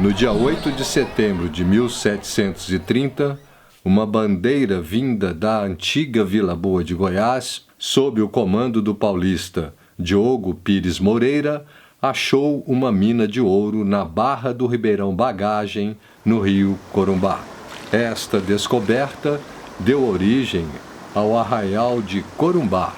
No dia 8 de setembro de 1730, uma bandeira vinda da antiga Vila Boa de Goiás, sob o comando do paulista Diogo Pires Moreira, achou uma mina de ouro na barra do Ribeirão Bagagem, no rio Corumbá. Esta descoberta deu origem ao arraial de Corumbá,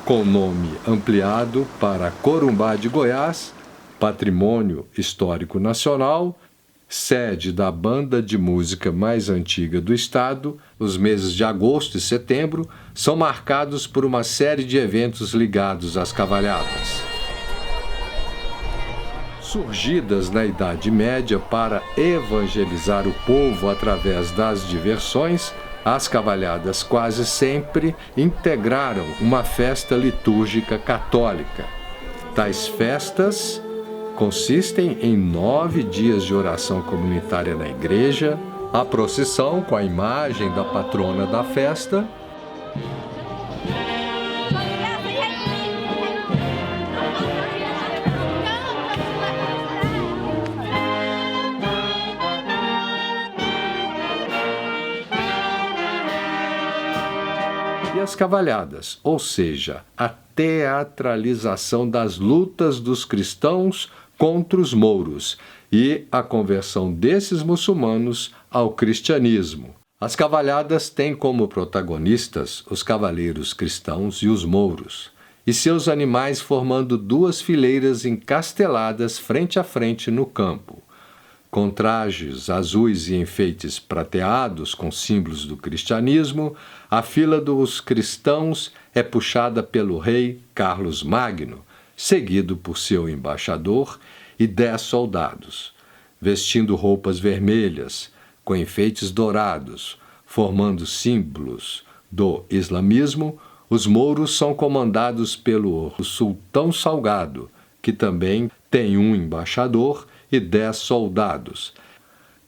com nome ampliado para Corumbá de Goiás, Patrimônio Histórico Nacional, sede da banda de música mais antiga do estado. Os meses de agosto e setembro são marcados por uma série de eventos ligados às cavalhadas. Surgidas na Idade Média para evangelizar o povo através das diversões, as cavalhadas quase sempre integraram uma festa litúrgica católica. Tais festas consistem em 9 dias de oração comunitária na igreja, a procissão com a imagem da patrona da festa, e as cavalhadas, ou seja, a teatralização das lutas dos cristãos contra os mouros e a conversão desses muçulmanos ao cristianismo. As cavalhadas têm como protagonistas os cavaleiros cristãos e os mouros, e seus animais formando 2 fileiras encasteladas frente a frente no campo. Com trajes azuis e enfeites prateados com símbolos do cristianismo, a fila dos cristãos é puxada pelo rei Carlos Magno, seguido por seu embaixador e 10 soldados, vestindo roupas vermelhas, com enfeites dourados, formando símbolos do islamismo. Os mouros são comandados pelo Sultão Salgado, que também tem um embaixador e 10 soldados.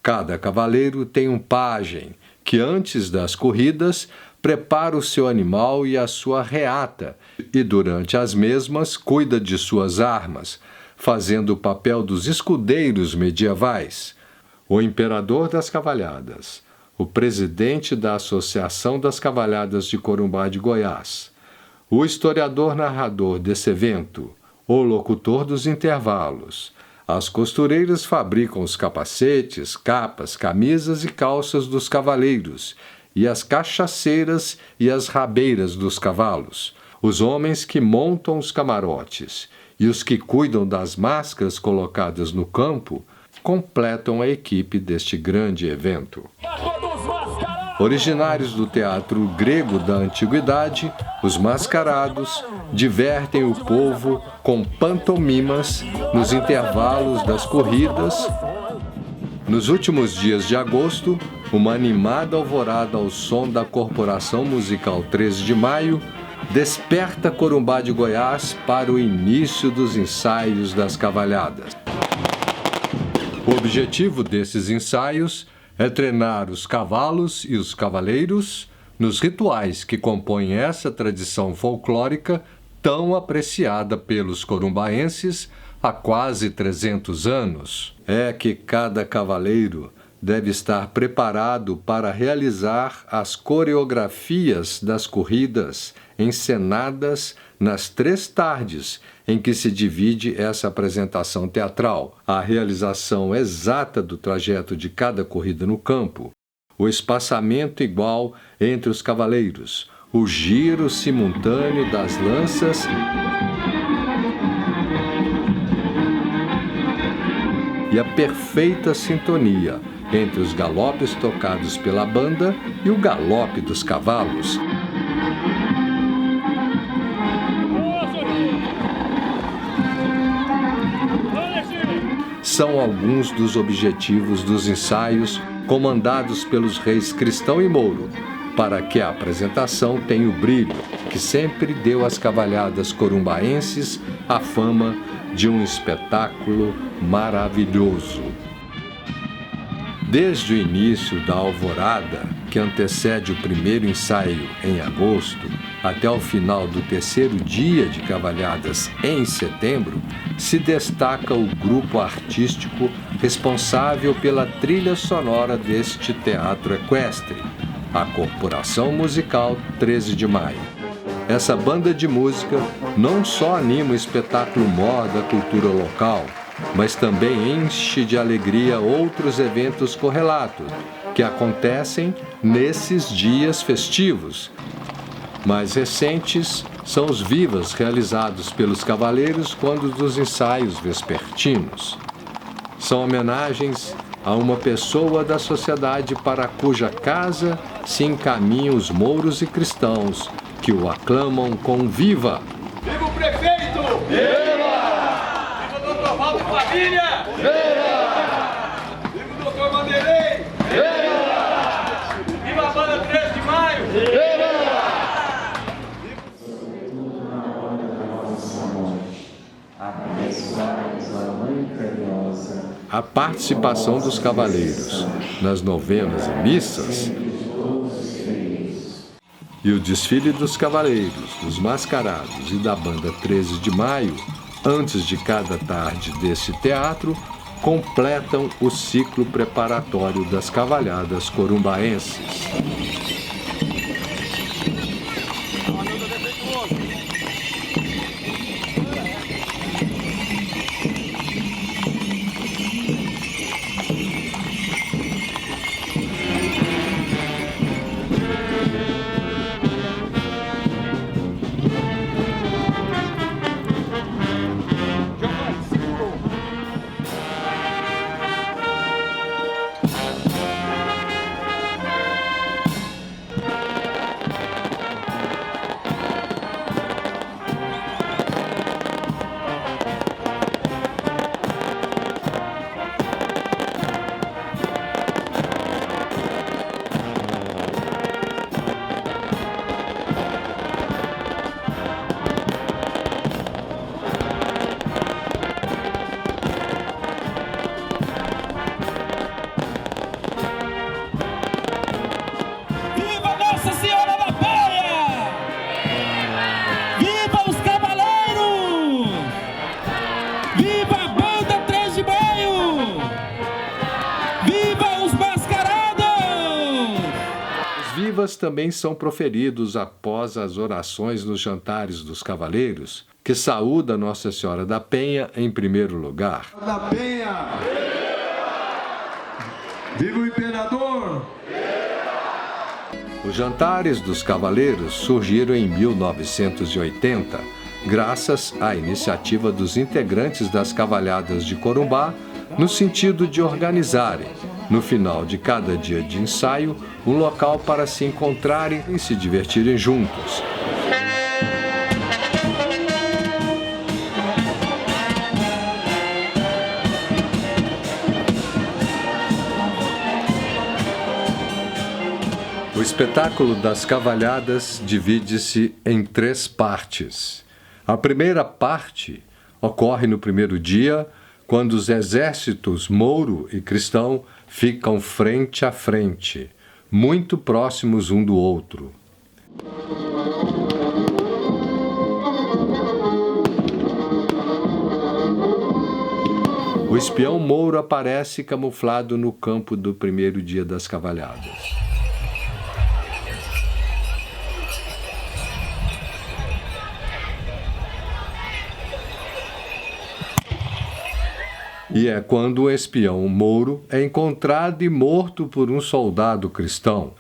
Cada cavaleiro tem um pajem, que antes das corridas prepara o seu animal e a sua reata, e durante as mesmas cuida de suas armas, fazendo o papel dos escudeiros medievais. O imperador das cavalhadas, o presidente da Associação das Cavalhadas de Corumbá de Goiás, o historiador narrador desse evento, o locutor dos intervalos. As costureiras fabricam os capacetes, capas, camisas e calças dos cavaleiros, e as cachaceiras e as rabeiras dos cavalos. Os homens que montam os camarotes e os que cuidam das máscaras colocadas no campo completam a equipe deste grande evento. Originários do teatro grego da antiguidade, os mascarados divertem o povo com pantomimas nos intervalos das corridas. Nos últimos dias de agosto, uma animada alvorada ao som da Corporação Musical 13 de Maio desperta Corumbá de Goiás para o início dos ensaios das cavalhadas. O objetivo desses ensaios é treinar os cavalos e os cavaleiros nos rituais que compõem essa tradição folclórica tão apreciada pelos corumbaenses há quase 300 anos. É que cada cavaleiro deve estar preparado para realizar as coreografias das corridas encenadas nas 3 tardes em que se divide essa apresentação teatral: a realização exata do trajeto de cada corrida no campo, o espaçamento igual entre os cavaleiros, o giro simultâneo das lanças e a perfeita sintonia entre os galopes tocados pela banda e o galope dos cavalos. São alguns dos objetivos dos ensaios comandados pelos reis Cristão e Mouro, para que a apresentação tenha o brilho que sempre deu às cavalhadas corumbaenses a fama de um espetáculo maravilhoso. Desde o início da alvorada, que antecede o primeiro ensaio em agosto, até o final do 3º dia de cavalhadas em setembro, se destaca o grupo artístico responsável pela trilha sonora deste teatro equestre, a Corporação Musical 13 de Maio. Essa banda de música não só anima o espetáculo mor da cultura local, mas também enche de alegria outros eventos correlatos, que acontecem nesses dias festivos. Mais recentes são os vivas realizados pelos cavaleiros quando dos ensaios vespertinos. São homenagens a uma pessoa da sociedade para cuja casa se encaminham os mouros e cristãos, que o aclamam com viva! Viva o prefeito! Viva! Viva o doutor Valdo Família! Viva! Viva o doutor Vanderlei! Viva! Viva a banda 13 de maio! Viva! A participação dos cavaleiros nas novenas e missas e o desfile dos cavaleiros, dos mascarados e da banda 13 de maio, antes de cada tarde desse teatro, completam o ciclo preparatório das cavalhadas corumbaenses. Vivas também são proferidos após as orações nos jantares dos cavaleiros, que saúda Nossa Senhora da Penha em primeiro lugar. Da Penha! Viva o Imperador! Os jantares dos cavaleiros surgiram em 1980, graças à iniciativa dos integrantes das cavalhadas de Corumbá, no sentido de organizarem, no final de cada dia de ensaio, um local para se encontrarem e se divertirem juntos. O espetáculo das cavalhadas divide-se em 3 partes. A primeira parte ocorre no primeiro dia, quando os exércitos mouro e cristão ficam frente a frente, muito próximos um do outro. O espião mouro aparece camuflado no campo do primeiro dia das cavalhadas. E é quando o espião mouro é encontrado e morto por um soldado cristão.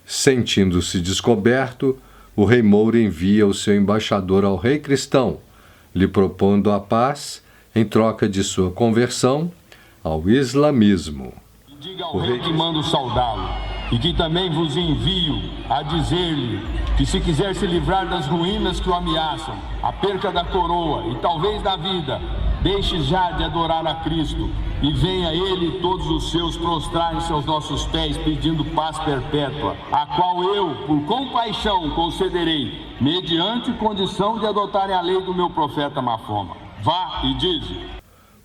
Sentindo-se descoberto, o rei mouro envia o seu embaixador ao rei cristão, lhe propondo a paz em troca de sua conversão ao islamismo. Diga ao rei que mando saudá-lo, e que também vos envio a dizer-lhe que se quiser se livrar das ruínas que o ameaçam, a perca da coroa e talvez da vida, deixe já de adorar a Cristo e venha ele e todos os seus prostrar-se aos nossos pés pedindo paz perpétua, a qual eu, por compaixão, concederei, mediante condição de adotarem a lei do meu profeta Mafoma. Vá e dize.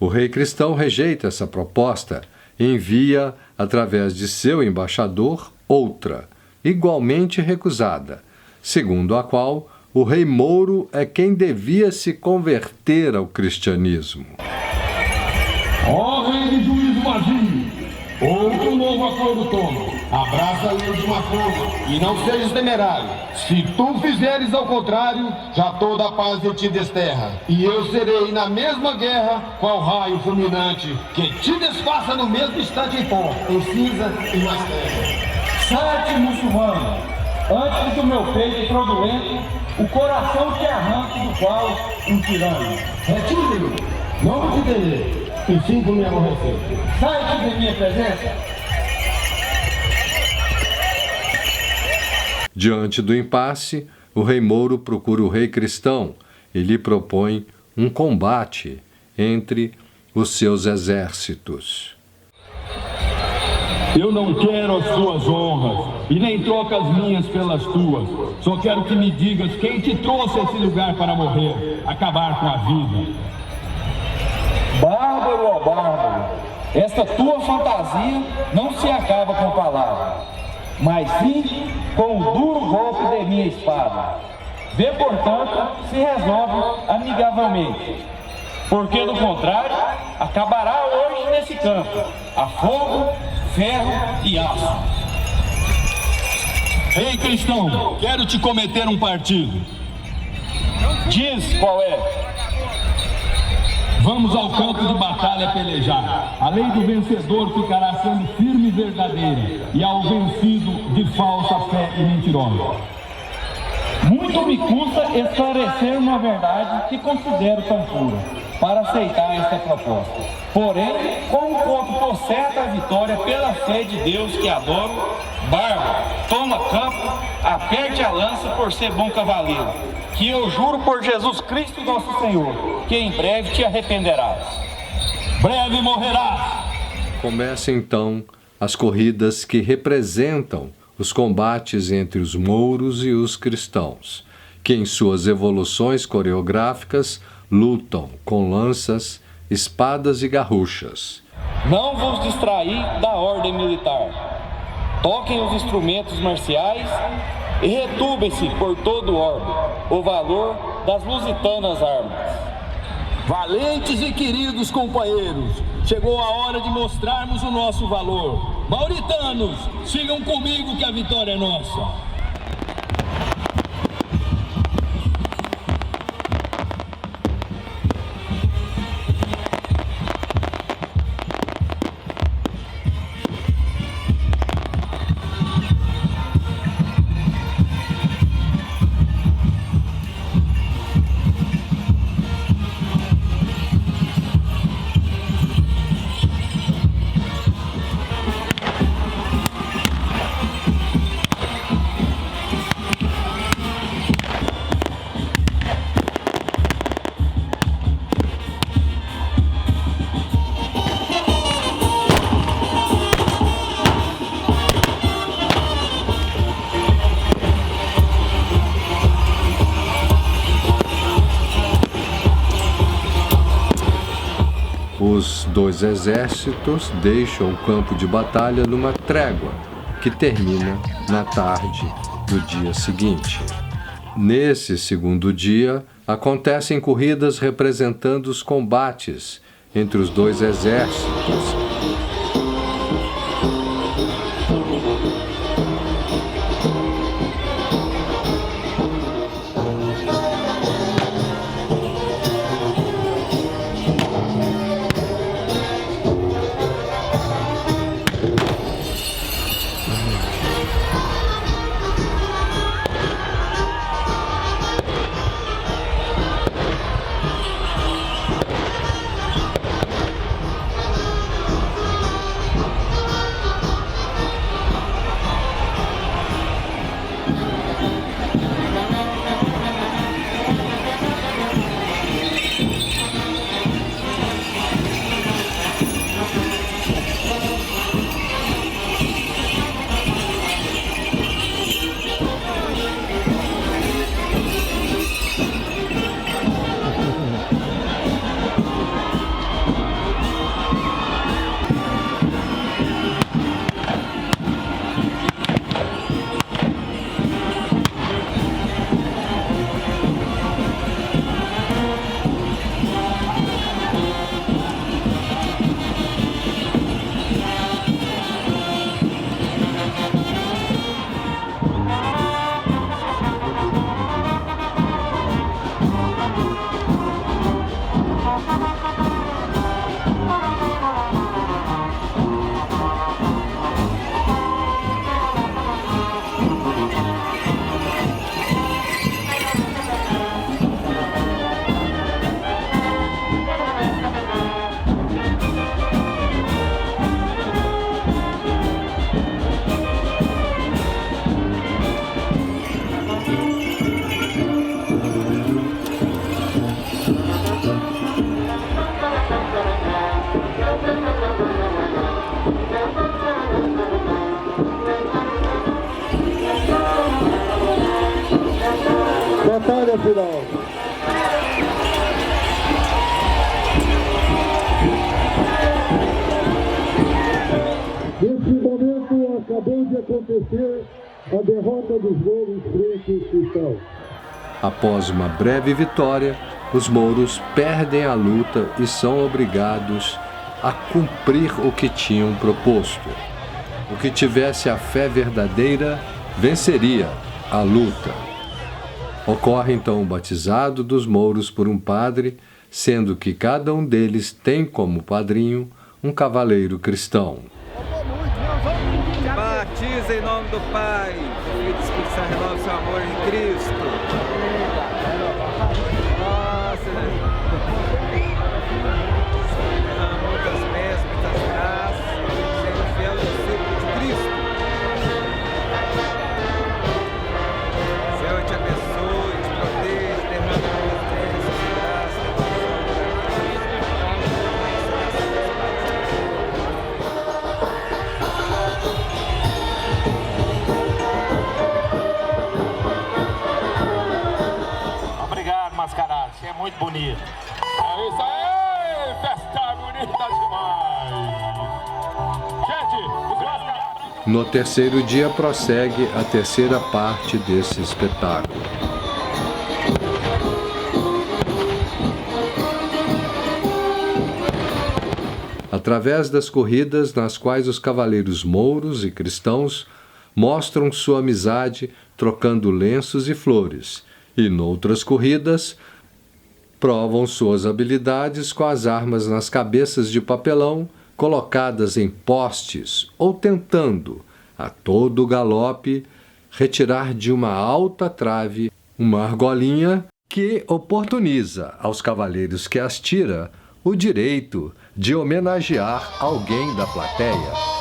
O rei cristão rejeita essa proposta e envia, através de seu embaixador, outra, igualmente recusada, segundo a qual o rei mouro é quem devia se converter ao cristianismo. Ó rei de juízo Outro novo acordo tomo. Abraça a lei de uma forma e não sejas temerário. Se tu fizeres ao contrário, já toda a paz eu te desterra. E eu serei na mesma guerra qual raio fulminante que te desfaça no mesmo instante em pó, em cinza e mais terra. Sete muçulmano, antes do meu peito fraudulento, o coração te arranque do qual um tirano. Retire-me, não te terei, e sinto me aborrecer. Sai-te de minha presença. Diante do impasse, o rei Mouro procura o rei cristão e lhe propõe um combate entre os seus exércitos. Eu não quero as suas honras e nem troco as minhas pelas tuas. Só quero que me digas quem te trouxe a esse lugar para morrer, acabar com a vida. Bárbaro, ó bárbaro, esta tua fantasia não se acaba com palavras, mas sim com o duro golpe de minha espada. Vê, portanto, se resolve amigavelmente, porque do contrário, acabará hoje nesse campo, a fogo, ferro e aço. Ei, cristão, quero te cometer um partido. Diz qual é. Vamos ao campo de batalha pelejar. A lei do vencedor ficará sendo firme e verdadeira, e ao vencido de falsa fé e mentirosa. Muito me custa esclarecer uma verdade que considero tão pura, para aceitar esta proposta. Porém, como conto por certa a vitória pela fé de Deus que adoro, bárbaro, toma campo, aperte a lança por ser bom cavaleiro, que eu juro por Jesus Cristo nosso Senhor, que em breve te arrependerás. Breve morrerás. Começam então as corridas que representam os combates entre os mouros e os cristãos, que em suas evoluções coreográficas lutam com lanças, espadas e garruchas. Não vos distraí da ordem militar. Toquem os instrumentos marciais e retubem-se por todo o orbe o valor das lusitanas armas. Valentes e queridos companheiros, chegou a hora de mostrarmos o nosso valor. Mauritanos, sigam comigo que a vitória é nossa. Os dois exércitos deixam o campo de batalha numa trégua, que termina na tarde do dia seguinte. Nesse segundo dia, acontecem corridas representando os combates entre os dois exércitos. batalha final. Nesse momento acabou de acontecer a derrota dos mouros frente aos cristãos. Após uma breve vitória, os mouros perdem a luta e são obrigados a cumprir o que tinham proposto. O que tivesse a fé verdadeira venceria a luta. Ocorre então o batizado dos mouros por um padre, sendo que cada um deles tem como padrinho um cavaleiro cristão. Batiza em nome do Pai, do Filho e do Espírito Santo, renova seu amor em Cristo. Nossa, derrama muitas bênçãos, muitas graças, sendo fiel ao discípulo de Cristo. Senhor, te abençoe, te proteja, derrama muitas bênçãos, graças, Mascarado, você é muito bonito. É isso aí, festa bonita demais. Gente, os mascarados... No terceiro dia prossegue a terceira parte desse espetáculo. Através das corridas nas quais os cavaleiros mouros e cristãos mostram sua amizade trocando lenços e flores, e noutras corridas provam suas habilidades com as armas nas cabeças de papelão colocadas em postes ou tentando, a todo galope, retirar de uma alta trave uma argolinha que oportuniza aos cavaleiros que as tira o direito de homenagear alguém da plateia.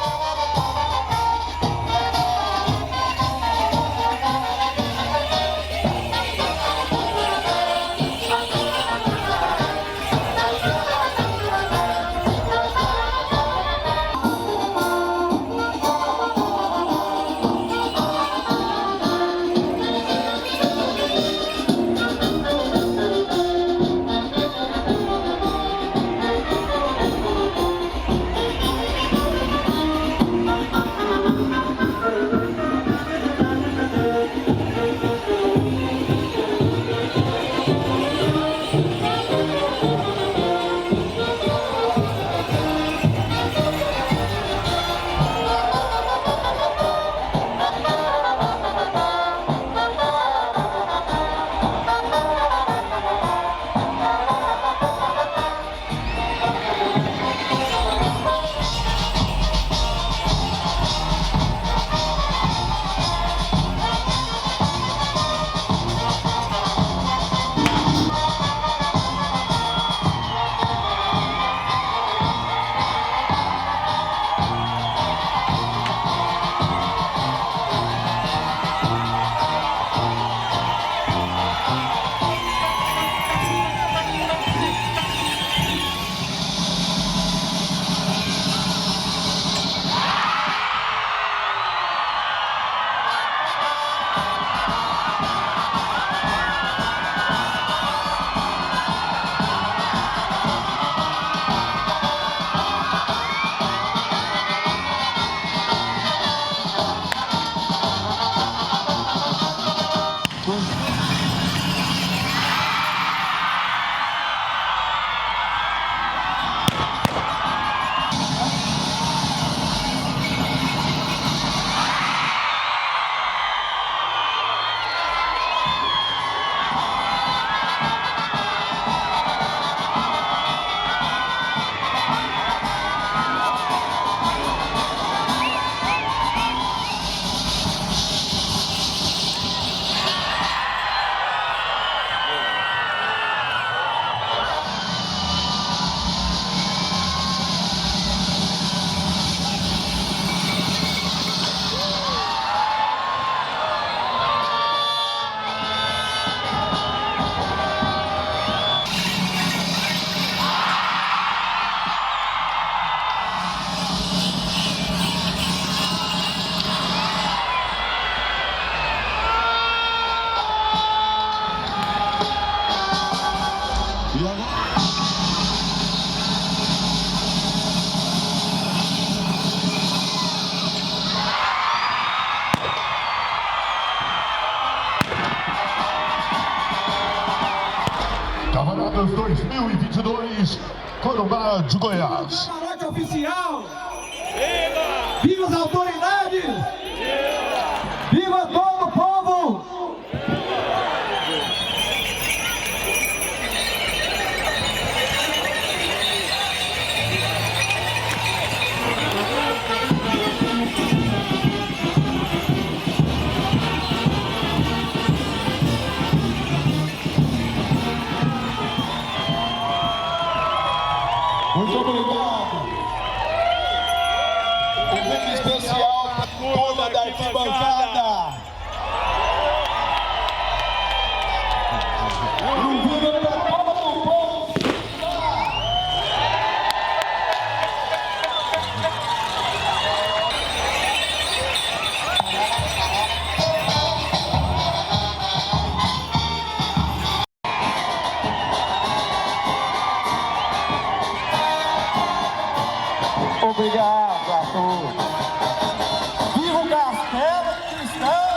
Cavalhadas 2022, Corumbá de Goiás. Camarote oficial! Viva! Viva as autoridades! Viva! Viva todo o povo! Muito obrigado. Um brinde especial para a turma da arquibancada. Um brinde para todo o povo. Obrigado a todos. Viva o Castelo Cristão!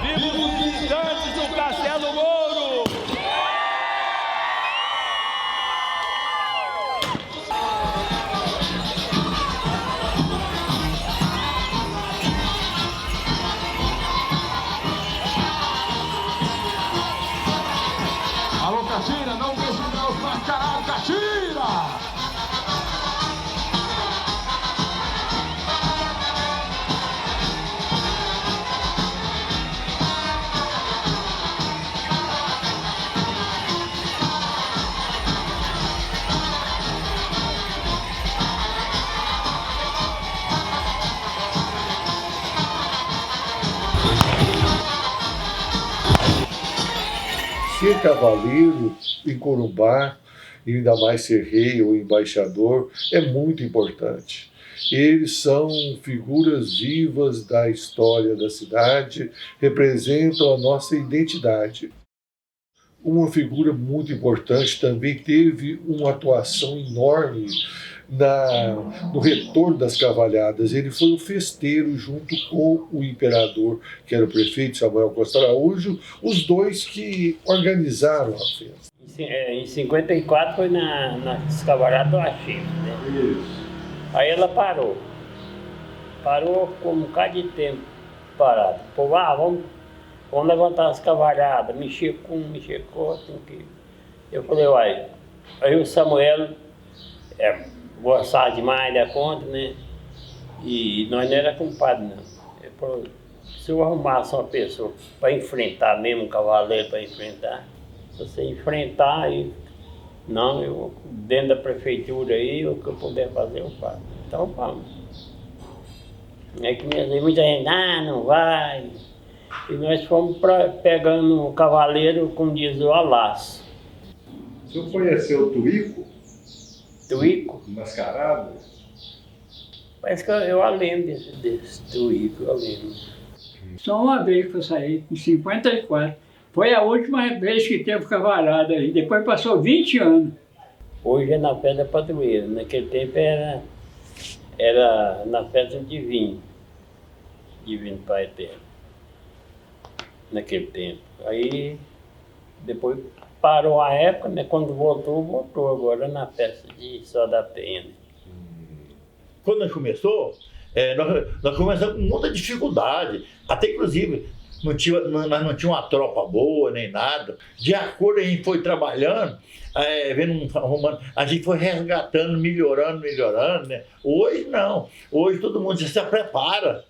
Viva os visitantes do Castelo Mouro! Alô, Catira, não deixe de os mascarados, Catira! Ser cavaleiro em Corumbá, ainda mais ser rei ou embaixador, é muito importante. Eles são figuras vivas da história da cidade, representam a nossa identidade. Uma figura muito importante também teve uma atuação enorme no retorno das cavalhadas. Ele foi o festeiro junto com o imperador, que era o prefeito Samuel Costa Araújo, os dois que organizaram a festa. Em 54 foi nas cavalhadas do Achille, né? Aí ela parou. Parou com um bocado de tempo parado. Pô, vamos levantar as cavalhadas, mexer com um, mexer com outro. Eu falei, uai. Aí o Samuel gostava demais da conta, né? E nós não era compadre, não. Ele falou, se eu arrumasse uma pessoa para enfrentar mesmo, um cavaleiro para enfrentar, se você enfrentar, aí, não, eu dentro da prefeitura aí, o que eu puder fazer, eu faço. Então vamos. É que muita gente, não vai. E nós fomos pegando o cavaleiro, como diz o Alaço. O senhor conheceu o Tuico? Tuico? Mascarado? Parece que eu lembro desse Tuico, eu lembro. Só uma vez que eu saí, em 54. Foi a última vez que teve cavalhada aí. Depois passou 20 anos. Hoje é na festa padroeira. Naquele tempo era na festa Divino Pai Eterno. Naquele tempo. Aí depois parou a época, né? Quando voltou agora na festa de Só da Penha. Quando nós começamos com muita dificuldade, até inclusive nós não tínhamos uma tropa boa nem nada. De acordo, a gente foi trabalhando, a gente foi resgatando, melhorando, né? Hoje não, hoje todo mundo já se prepara,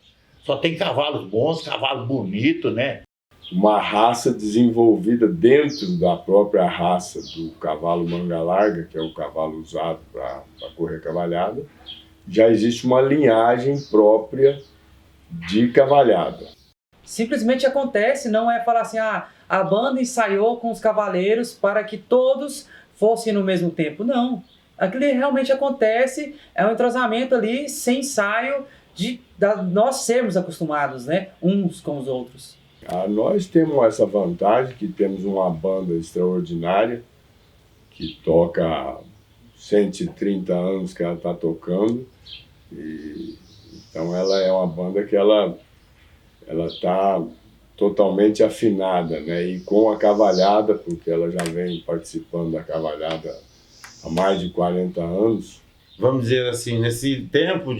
só tem cavalos bons, cavalos bonitos, né? Uma raça desenvolvida dentro da própria raça do cavalo manga larga, que é o cavalo usado para correr cavalhada, já existe uma linhagem própria de cavalhada. Simplesmente acontece, não é falar assim, a banda ensaiou com os cavaleiros para que todos fossem no mesmo tempo. Não, aquilo realmente acontece, é um entrosamento ali sem ensaio de nós sermos acostumados, né, uns com os outros. Nós temos essa vantagem que temos uma banda extraordinária que toca 130 anos que ela está tocando. Então ela é uma banda que ela está totalmente afinada, né? E com a cavalhada, porque ela já vem participando da cavalhada há mais de 40 anos. Vamos dizer assim, nesse tempo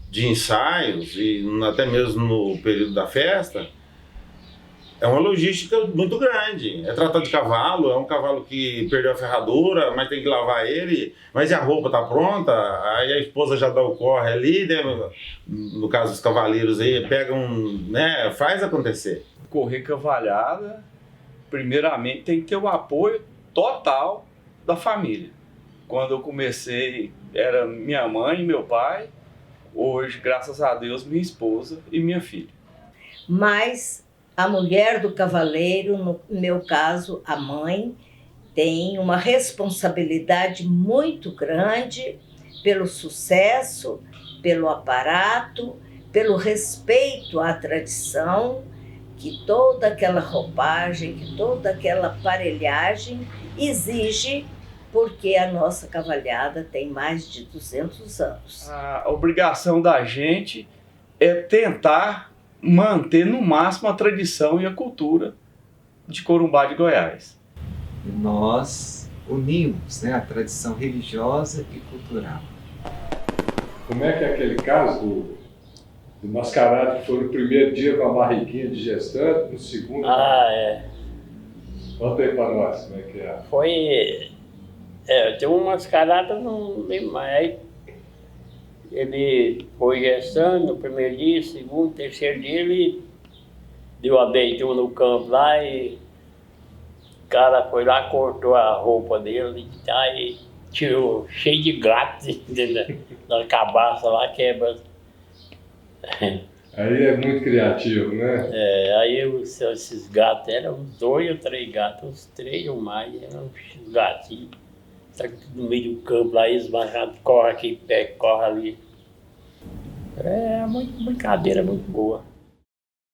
de ensaios e até mesmo no período da festa, é uma logística muito grande. É tratar de cavalo, é um cavalo que perdeu a ferradura, mas tem que lavar ele, mas a roupa está pronta, aí a esposa já dá o corre ali, né? No caso dos cavaleiros aí, pegam, né? Faz acontecer. Correr cavalhada, primeiramente tem que ter o apoio total da família. Quando eu comecei, era minha mãe e meu pai, hoje, graças a Deus, minha esposa e minha filha. Mas a mulher do cavaleiro, no meu caso, a mãe, tem uma responsabilidade muito grande pelo sucesso, pelo aparato, pelo respeito à tradição, que toda aquela roupagem, que toda aquela aparelhagem exige, porque a nossa cavalhada tem mais de 200 anos. A obrigação da gente é tentar manter no máximo a tradição e a cultura de Corumbá de Goiás. Nós unimos, né, a tradição religiosa e cultural. Como é que é aquele caso do mascarado que foi no primeiro dia com a barriguinha de gestante, no segundo? Conta aí para nós como é que é. Tem um mascarado, não lembro mais. Ele foi gestando no primeiro dia, segundo, terceiro dia, ele deu a beitura no campo lá e o cara foi lá, cortou a roupa dele e tirou cheio de gato da cabaça lá, quebra. Aí é muito criativo, né? Aí esses gatos eram 2 ou 3 gatos, uns 3 ou mais, eram uns gatinhos. No meio do campo lá, eles baixaram, corre aqui, pega, corre ali. É uma brincadeira muito boa.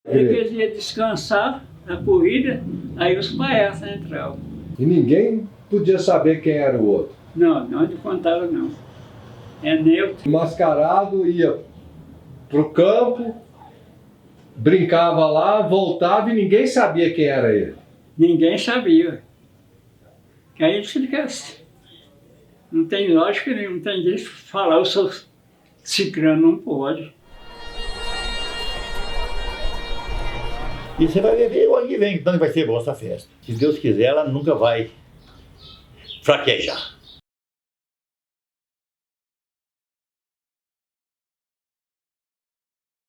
Eles iam descansar na corrida, aí os palhaços entravam. E ninguém podia saber quem era o outro? Não te contava não. É neutro. O mascarado ia pro campo, brincava lá, voltava e ninguém sabia quem era ele. Ninguém sabia. Aí ele fica assim. Não tem lógica nenhuma, não tem jeito de falar, eu sou ciclano, não pode. E você vai ver o ano que vem, então vai ser boa essa festa. Se Deus quiser, ela nunca vai fraquejar.